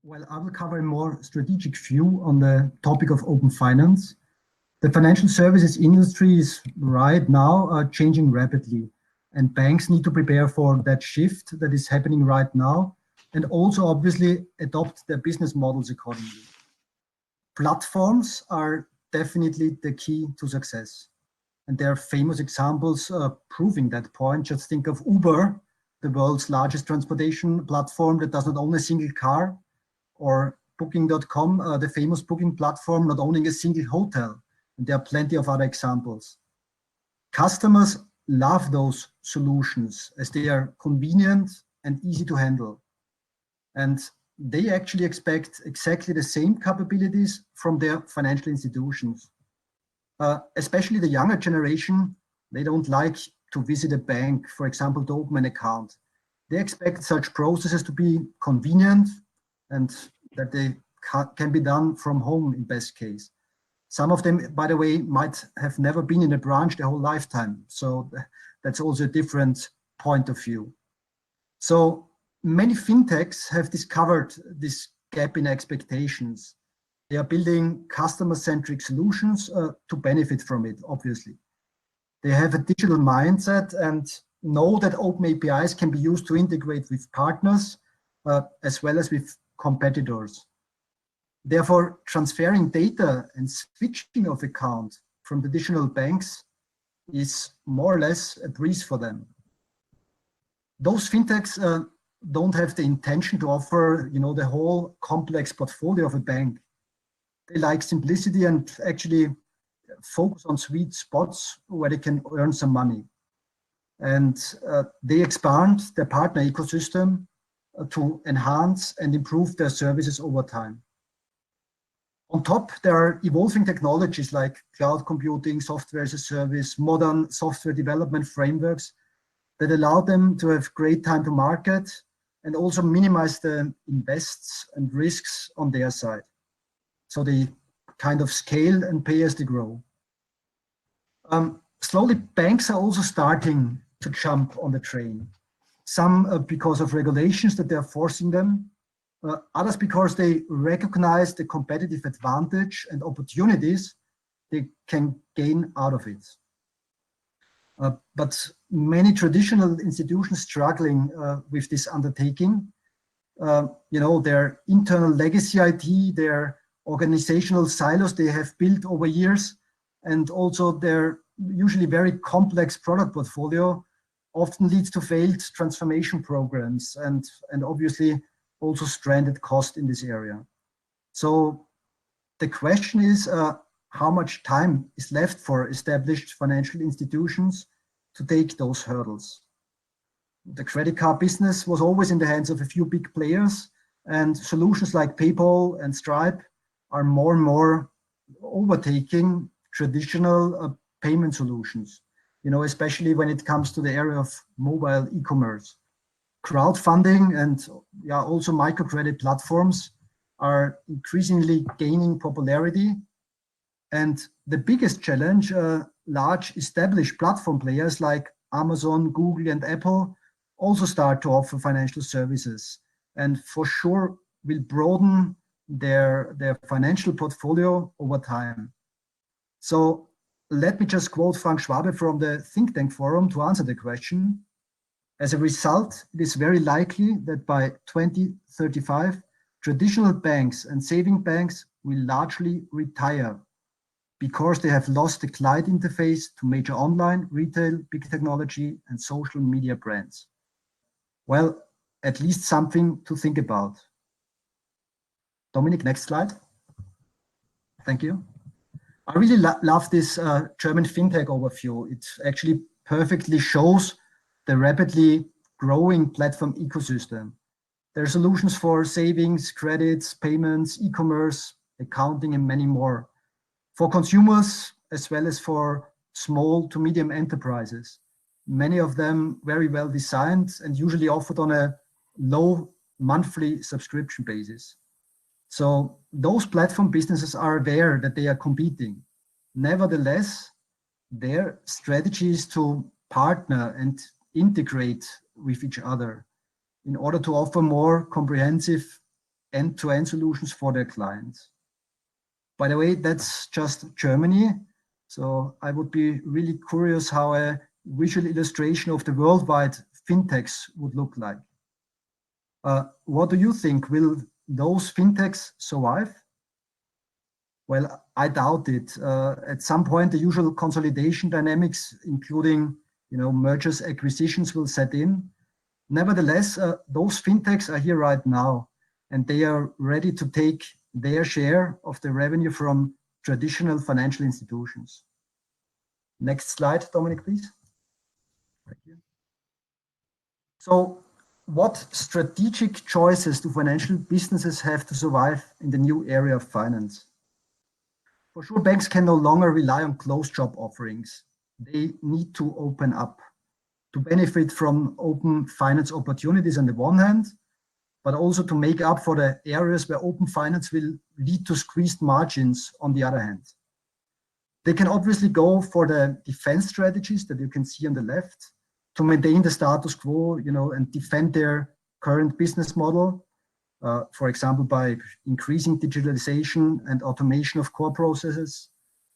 Well, I will cover a more strategic view on the topic of open finance. The financial services industry is right now changing rapidly, and banks need to prepare for that shift that is happening right now, and also obviously adopt their business models accordingly. Platforms are definitely the key to success, and there are famous examples proving that point. Just think of Uber, the world's largest transportation platform that does not own a single car, or Booking.com, the famous booking platform, not owning a single hotel. And there are plenty of other examples. Customers love those solutions as they are convenient and easy to handle. And they actually expect exactly the same capabilities from their financial institutions. Especially the younger generation, they don't like to visit a bank, for example, to open an account. They expect such processes to be convenient and that they can be done from home in best case. Some of them, by the way, might have never been in a branch their whole lifetime. So that's also a different point of view. So many fintechs have discovered this gap in expectations. They are building customer-centric solutions to benefit from it, obviously. They have a digital mindset and know that open APIs can be used to integrate with partners as well as with competitors. Therefore, transferring data and switching of account from traditional banks is more or less a breeze for them. Those fintechs don't have the intention to offer, the whole complex portfolio of a bank. They like simplicity and actually focus on sweet spots where they can earn some money. And they expand their partner ecosystem to enhance and improve their services over time. On top, there are evolving technologies like cloud computing, software as a service, modern software development frameworks that allow them to have great time to market and also minimize the invests and risks on their side. So they kind of scale and pay as they grow. Slowly, banks are also starting to jump on the train. Some because of regulations that they're forcing them, others because they recognize the competitive advantage and opportunities they can gain out of it. But many traditional institutions struggling with this undertaking, their internal legacy IT, their organizational silos they have built over years, and also their usually very complex product portfolio often leads to failed transformation programs and obviously also stranded cost in this area. So the question is how much time is left for established financial institutions to take those hurdles. The credit card business was always in the hands of a few big players, and solutions like PayPal and Stripe are more and more overtaking traditional payment solutions, especially when it comes to the area of mobile e-commerce. Crowdfunding and also microcredit platforms are increasingly gaining popularity. And the biggest challenge, large established platform players like Amazon, Google, and Apple also start to offer financial services, and for sure will broaden their financial portfolio over time. So let me just quote Frank Schwabe from the Think Tank Forum to answer the question. As a result, it is very likely that by 2035, traditional banks and saving banks will largely retire because they have lost the client interface to major online, retail, big technology, and social media brands. Well, at least something to think about. Dominik, next slide. Thank you. I really love this German fintech overview. It actually perfectly shows the rapidly growing platform ecosystem. There are solutions for savings, credits, payments, e-commerce, accounting, and many more. For consumers, as well as for small to medium enterprises. Many of them very well designed and usually offered on a low monthly subscription basis. So those platform businesses are aware that they are competing. Nevertheless, their strategy is to partner and integrate with each other in order to offer more comprehensive end-to-end solutions for their clients. By the way, that's just Germany. So I would be really curious how a visual illustration of the worldwide fintechs would look like. What do you think? Will those fintechs survive? Well, I doubt it. At some point, the usual consolidation dynamics, including mergers, acquisitions, will set in. Nevertheless, those fintechs are here right now, and they are ready to take their share of the revenue from traditional financial institutions. Next slide, Dominic, please. Thank you. So, what strategic choices do financial businesses have to survive in the new area of finance? For sure, banks can no longer rely on closed shop offerings. They need to open up to benefit from open finance opportunities on the one hand, but also to make up for the areas where open finance will lead to squeezed margins on the other hand. They can obviously go for the defense strategies that you can see on the left to maintain the status quo, and defend their current business model. For example, by increasing digitalization and automation of core processes,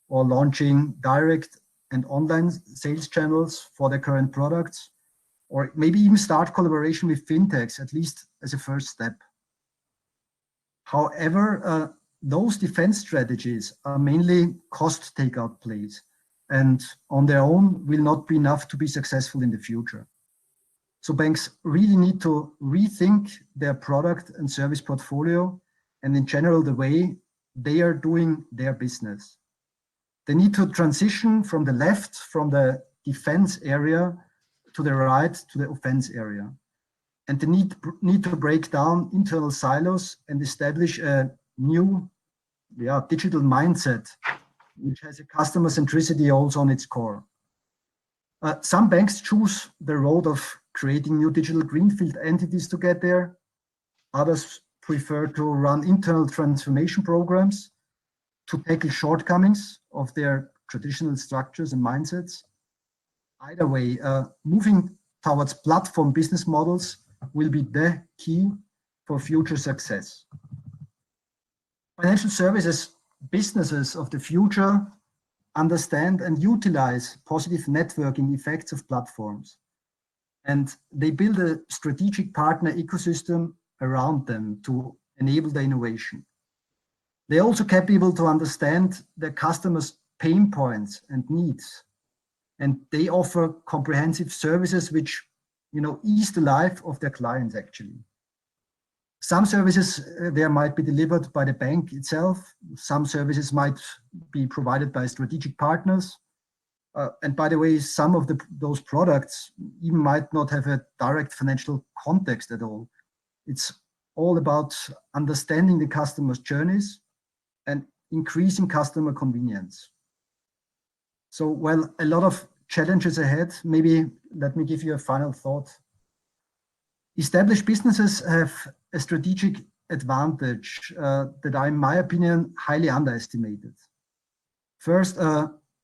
or launching direct and online sales channels for their current products, or maybe even start collaboration with fintechs, at least as a first step. However, those defense strategies are mainly cost takeout plays, and on their own will not be enough to be successful in the future. So banks really need to rethink their product and service portfolio, and in general, the way they are doing their business. They need to transition from the left, from the defense area, to the right, to the offense area. And they need to break down internal silos and establish a new digital mindset, which has a customer centricity also on its core. Some banks choose the road of creating new digital greenfield entities to get there. Others prefer to run internal transformation programs to tackle shortcomings of their traditional structures and mindsets. Either way, moving towards platform business models will be the key for future success. Financial services businesses of the future understand and utilize positive networking effects of platforms. And they build a strategic partner ecosystem around them to enable the innovation. They're also capable to understand their customers' pain points and needs. And they offer comprehensive services which ease the life of their clients actually. Some services there might be delivered by the bank itself. Some services might be provided by strategic partners. And by the way, some of those products even might not have a direct financial context at all. It's all about understanding the customer's journeys and increasing customer convenience. So, well, a lot of challenges ahead. Maybe let me give you a final thought. Established businesses have a strategic advantage that are, in my opinion, highly underestimated. First,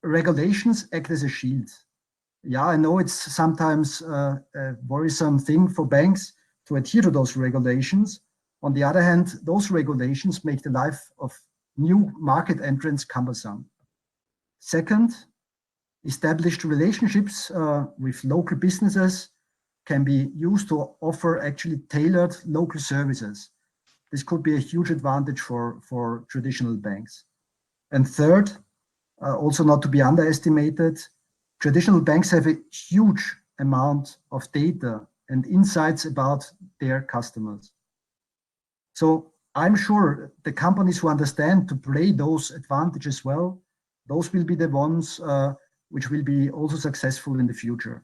regulations act as a shield. Yeah, I know it's sometimes a worrisome thing for banks to adhere to those regulations. On the other hand, those regulations make the life of new market entrants cumbersome. Second, established relationships with local businesses can be used to offer actually tailored local services. This could be a huge advantage for traditional banks. And third, also not to be underestimated, traditional banks have a huge amount of data and insights about their customers. So I'm sure the companies who understand to play those advantages well, those will be the ones which will be also successful in the future.